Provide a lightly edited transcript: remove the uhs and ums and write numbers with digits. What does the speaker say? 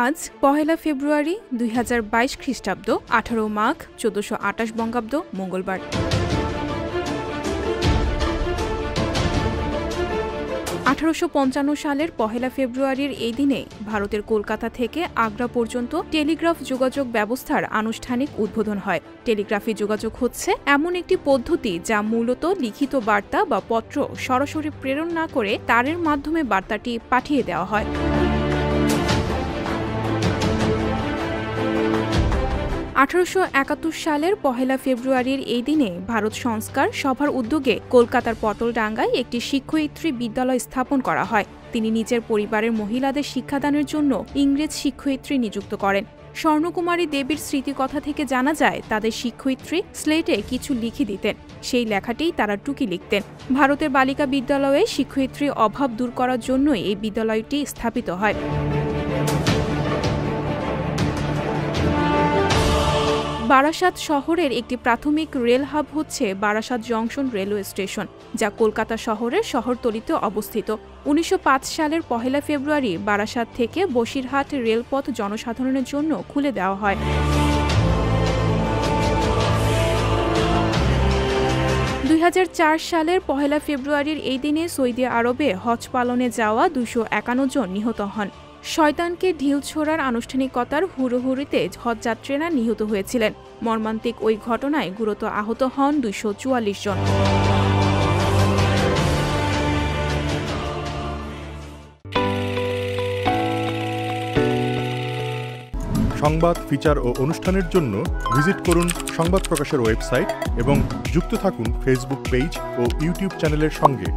আজ পহেলা ফেব্রুয়ারি ২০২২ খ্রিস্টাব্দ ১৮ মাঘ ১৪২৮ বঙ্গাব্দ মঙ্গলবার। সালের পহেলা ফেব্রুয়ারির এই দিনে ভারতের কলকাতা থেকে আগ্রা পর্যন্ত টেলিগ্রাফ যোগাযোগ ব্যবস্থার আনুষ্ঠানিক উদ্বোধন হয়। টেলিগ্রাফি যোগাযোগ হচ্ছে এমন একটি পদ্ধতি যা মূলত লিখিত বার্তা বা পত্র সরাসরি প্রেরণ না করে তারের মাধ্যমে বার্তাটি পাঠিয়ে দেওয়া হয়। ১৮৭১ সালের পহেলা ফেব্রুয়ারির এই দিনে ভারত সংস্কার সভার উদ্যোগে কলকাতার পটলডাঙ্গায় একটি শিক্ষয়িত্রী বিদ্যালয় স্থাপন করা হয়। তিনি নিজের পরিবারের মহিলাদের শিক্ষাদানের জন্য ইংরেজ শিক্ষয়িত্রী নিযুক্ত করেন। স্বর্ণকুমারী দেবীর স্মৃতিকথা থেকে জানা যায় তাদের শিক্ষয়িত্রী স্লেটে কিছু লিখে দিতেন, সেই লেখাতেই তারা টুকি লিখতেন। ভারতের বালিকা বিদ্যালয়ে শিক্ষয়িত্রীর অভাব দূর করার জন্যই এই বিদ্যালয়টি স্থাপিত হয়। বারাসাত শহরের একটি প্রাথমিক রেল হাব হচ্ছে বারাসাত জংশন রেলওয়ে স্টেশন, যা কলকাতা শহরের শহরতলিতে অবস্থিত। ১৯০৫ সালের পহেলা ফেব্রুয়ারি বারাসাত থেকে বসিরহাট রেলপথ জনসাধারণের জন্য খুলে দেওয়া হয়। ২০০৪ সালের পহেলা ফেব্রুয়ারির এই দিনে সৌদি আরবে হজ পালনে যাওয়া ২৫১ জন নিহত হন। শয়তানকে ঢিল ছোড়ার আনুষ্ঠানিকতার হুড়োহুড়িতে হজযাত্রীরা নিহত হয়েছিলেন। মর্মান্তিক ওই ঘটনায় গুরুতর আহত হন ২৪৪ জন। সংবাদ, ফিচার ও অনুষ্ঠানের জন্য ভিজিট করুন সংবাদ প্রকাশের ওয়েবসাইট এবং যুক্ত থাকুন ফেসবুক পেজ ও ইউটিউব চ্যানেলের সঙ্গে।